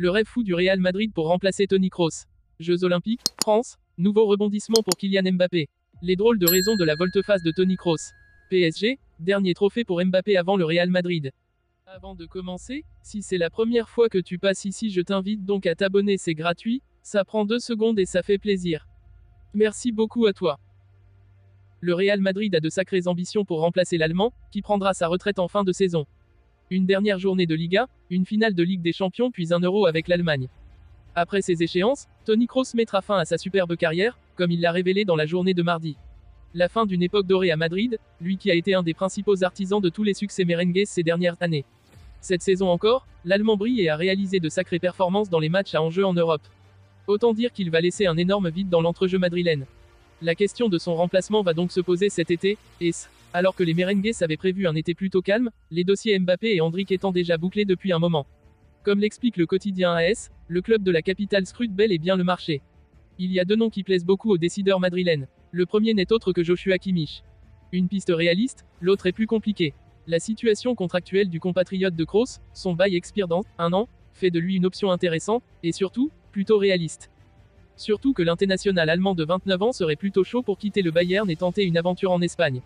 Le rêve fou du Real Madrid pour remplacer Toni Kroos. Jeux Olympiques, France, nouveau rebondissement pour Kylian Mbappé. Les drôles de raisons de la volte-face de Toni Kroos. PSG, dernier trophée pour Mbappé avant le Real Madrid. Avant de commencer, si c'est la première fois que tu passes ici, je t'invite donc à t'abonner, c'est gratuit, ça prend 2 secondes et ça fait plaisir. Merci beaucoup à toi. Le Real Madrid a de sacrées ambitions pour remplacer l'Allemand, qui prendra sa retraite en fin de saison. Une dernière journée de Liga, une finale de Ligue des Champions puis un Euro avec l'Allemagne. Après ces échéances, Toni Kroos mettra fin à sa superbe carrière, comme il l'a révélé dans la journée de mardi. La fin d'une époque dorée à Madrid, lui qui a été un des principaux artisans de tous les succès merengues ces dernières années. Cette saison encore, l'Allemand brille et a réalisé de sacrées performances dans les matchs à enjeu en Europe. Autant dire qu'il va laisser un énorme vide dans l'entrejeu madrilène. La question de son remplacement va donc se poser cet été, et alors que les merengues avaient prévu un été plutôt calme, les dossiers Mbappé et Endrick étant déjà bouclés depuis un moment. Comme l'explique le quotidien AS, le club de la capitale scrute bel et bien le marché. Il y a 2 noms qui plaisent beaucoup aux décideurs madrilènes. Le premier n'est autre que Joshua Kimmich. Une piste réaliste, l'autre est plus compliquée. La situation contractuelle du compatriote de Kroos, son bail expire dans 1 an, fait de lui une option intéressante, et surtout, plutôt réaliste. Surtout que l'international allemand de 29 ans serait plutôt chaud pour quitter le Bayern et tenter une aventure en Espagne.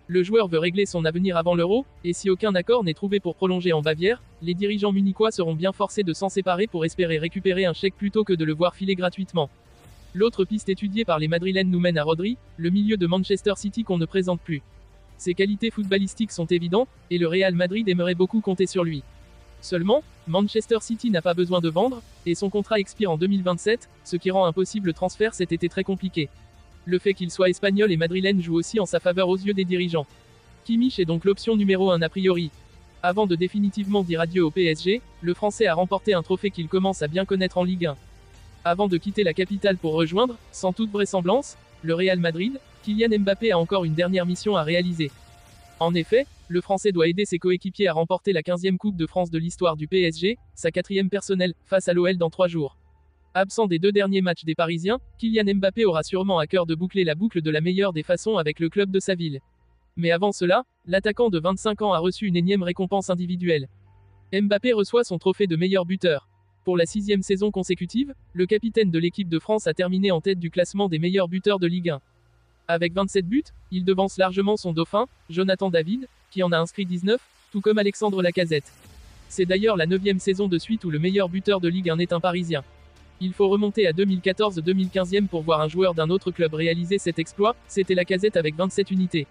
Le joueur veut régler son avenir avant l'Euro, et si aucun accord n'est trouvé pour prolonger en Bavière, les dirigeants munichois seront bien forcés de s'en séparer pour espérer récupérer un chèque plutôt que de le voir filer gratuitement. L'autre piste étudiée par les Madrilènes nous mène à Rodri, le milieu de Manchester City qu'on ne présente plus. Ses qualités footballistiques sont évidentes, et le Real Madrid aimerait beaucoup compter sur lui. Seulement, Manchester City n'a pas besoin de vendre, et son contrat expire en 2027, ce qui rend impossible le transfert cet été très compliqué. Le fait qu'il soit espagnol et madrilène joue aussi en sa faveur aux yeux des dirigeants. Kimmich est donc l'option numéro 1 a priori. Avant de définitivement dire adieu au PSG, le Français a remporté un trophée qu'il commence à bien connaître en Ligue 1. Avant de quitter la capitale pour rejoindre, sans toute vraisemblance, le Real Madrid, Kylian Mbappé a encore une dernière mission à réaliser. En effet, le Français doit aider ses coéquipiers à remporter la 15e Coupe de France de l'histoire du PSG, sa 4e personnelle, face à l'OL dans 3 jours. Absent des 2 derniers matchs des Parisiens, Kylian Mbappé aura sûrement à cœur de boucler la boucle de la meilleure des façons avec le club de sa ville. Mais avant cela, l'attaquant de 25 ans a reçu une énième récompense individuelle. Mbappé reçoit son trophée de meilleur buteur. Pour la 6e saison consécutive, le capitaine de l'équipe de France a terminé en tête du classement des meilleurs buteurs de Ligue 1. Avec 27 buts, il devance largement son dauphin, Jonathan David, qui en a inscrit 19, tout comme Alexandre Lacazette. C'est d'ailleurs la 9e saison de suite où le meilleur buteur de Ligue 1 est un Parisien. Il faut remonter à 2014-2015 pour voir un joueur d'un autre club réaliser cet exploit, c'était Lacazette avec 27 unités.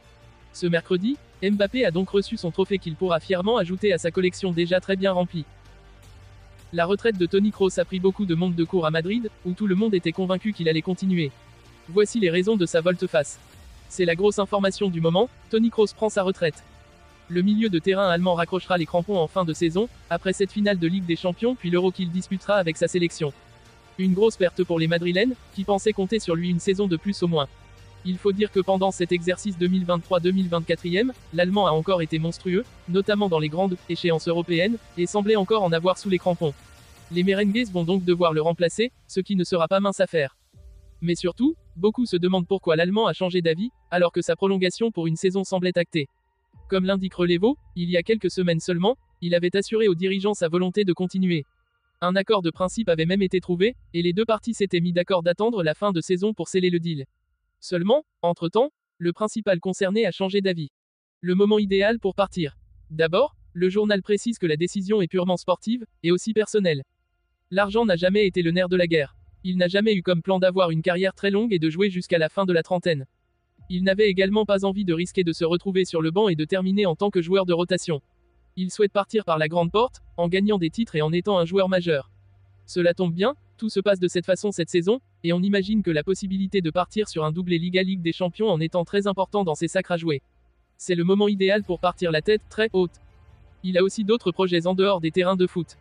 Ce mercredi, Mbappé a donc reçu son trophée qu'il pourra fièrement ajouter à sa collection déjà très bien remplie. La retraite de Toni Kroos a pris beaucoup de monde de court à Madrid, où tout le monde était convaincu qu'il allait continuer. Voici les raisons de sa volte-face. C'est la grosse information du moment, Toni Kroos prend sa retraite. Le milieu de terrain allemand raccrochera les crampons en fin de saison, après cette finale de Ligue des Champions puis l'Euro qu'il disputera avec sa sélection. Une grosse perte pour les Madrilènes, qui pensaient compter sur lui une saison de plus au moins. Il faut dire que pendant cet exercice 2023-2024, l'Allemand a encore été monstrueux, notamment dans les grandes échéances européennes, et semblait encore en avoir sous les crampons. Les merengues vont donc devoir le remplacer, ce qui ne sera pas mince affaire. Mais surtout, beaucoup se demandent pourquoi l'Allemand a changé d'avis, alors que sa prolongation pour une saison semblait actée. Comme l'indique Relevo, il y a quelques semaines seulement, il avait assuré aux dirigeants sa volonté de continuer. Un accord de principe avait même été trouvé, et les 2 parties s'étaient mis d'accord d'attendre la fin de saison pour sceller le deal. Seulement, entre-temps, le principal concerné a changé d'avis. Le moment idéal pour partir. D'abord, le journal précise que la décision est purement sportive, et aussi personnelle. L'argent n'a jamais été le nerf de la guerre. Il n'a jamais eu comme plan d'avoir une carrière très longue et de jouer jusqu'à la fin de la trentaine. Il n'avait également pas envie de risquer de se retrouver sur le banc et de terminer en tant que joueur de rotation. Il souhaite partir par la grande porte, en gagnant des titres et en étant un joueur majeur. Cela tombe bien, tout se passe de cette façon cette saison, et on imagine que la possibilité de partir sur un doublé Ligue des Champions en étant très important dans ses sacres à jouer. C'est le moment idéal pour partir la tête très haute. Il a aussi d'autres projets en dehors des terrains de foot.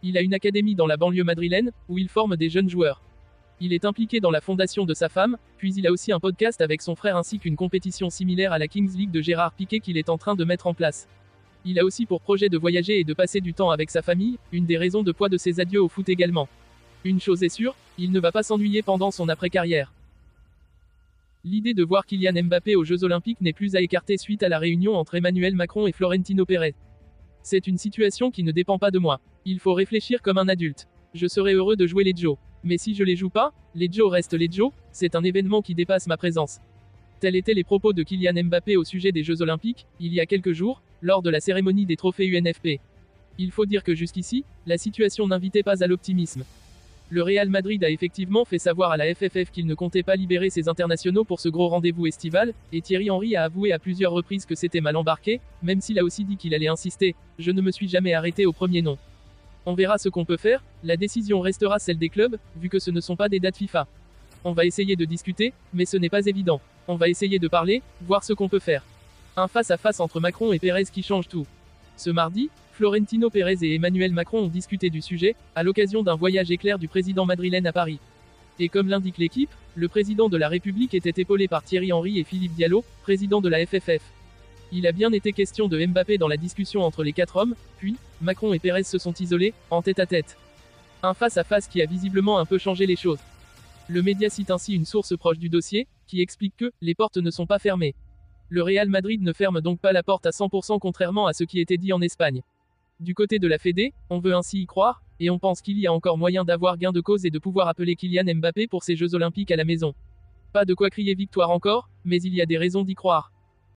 Il a une académie dans la banlieue madrilène, où il forme des jeunes joueurs. Il est impliqué dans la fondation de sa femme, puis il a aussi un podcast avec son frère ainsi qu'une compétition similaire à la Kings League de Gérard Piqué qu'il est en train de mettre en place. Il a aussi pour projet de voyager et de passer du temps avec sa famille, une des raisons de poids de ses adieux au foot également. Une chose est sûre, il ne va pas s'ennuyer pendant son après-carrière. L'idée de voir Kylian Mbappé aux Jeux Olympiques n'est plus à écarter suite à la réunion entre Emmanuel Macron et Florentino Pérez. C'est une situation qui ne dépend pas de moi. Il faut réfléchir comme un adulte. je serais heureux de jouer les Joe. Mais si je les joue pas, les Joe restent les Joe, c'est un événement qui dépasse ma présence. Tels étaient les propos de Kylian Mbappé au sujet des Jeux Olympiques, il y a quelques jours, lors de la cérémonie des trophées UNFP. Il faut dire que jusqu'ici, la situation n'invitait pas à l'optimisme. Le Real Madrid a effectivement fait savoir à la FFF qu'il ne comptait pas libérer ses internationaux pour ce gros rendez-vous estival, et Thierry Henry a avoué à plusieurs reprises que c'était mal embarqué, même s'il a aussi dit qu'il allait insister, je ne me suis jamais arrêté au premier nom. On verra ce qu'on peut faire, la décision restera celle des clubs, vu que ce ne sont pas des dates FIFA. On va essayer de discuter, mais ce n'est pas évident. On va essayer de parler, voir ce qu'on peut faire. Un face-à-face entre Macron et Pérez qui change tout. Ce mardi, Florentino Pérez et Emmanuel Macron ont discuté du sujet, à l'occasion d'un voyage éclair du président madrilène à Paris. Et comme l'indique l'équipe, le président de la République était épaulé par Thierry Henry et Philippe Diallo, président de la FFF. Il a bien été question de Mbappé dans la discussion entre les quatre hommes, puis, Macron et Pérez se sont isolés, en tête-à-tête. Un face-à-face qui a visiblement un peu changé les choses. Le média cite ainsi une source proche du dossier, qui explique que, les portes ne sont pas fermées. Le Real Madrid ne ferme donc pas la porte à 100% contrairement à ce qui était dit en Espagne. Du côté de la Fédé, on veut ainsi y croire, et on pense qu'il y a encore moyen d'avoir gain de cause et de pouvoir appeler Kylian Mbappé pour ces Jeux Olympiques à la maison. Pas de quoi crier victoire encore, mais il y a des raisons d'y croire.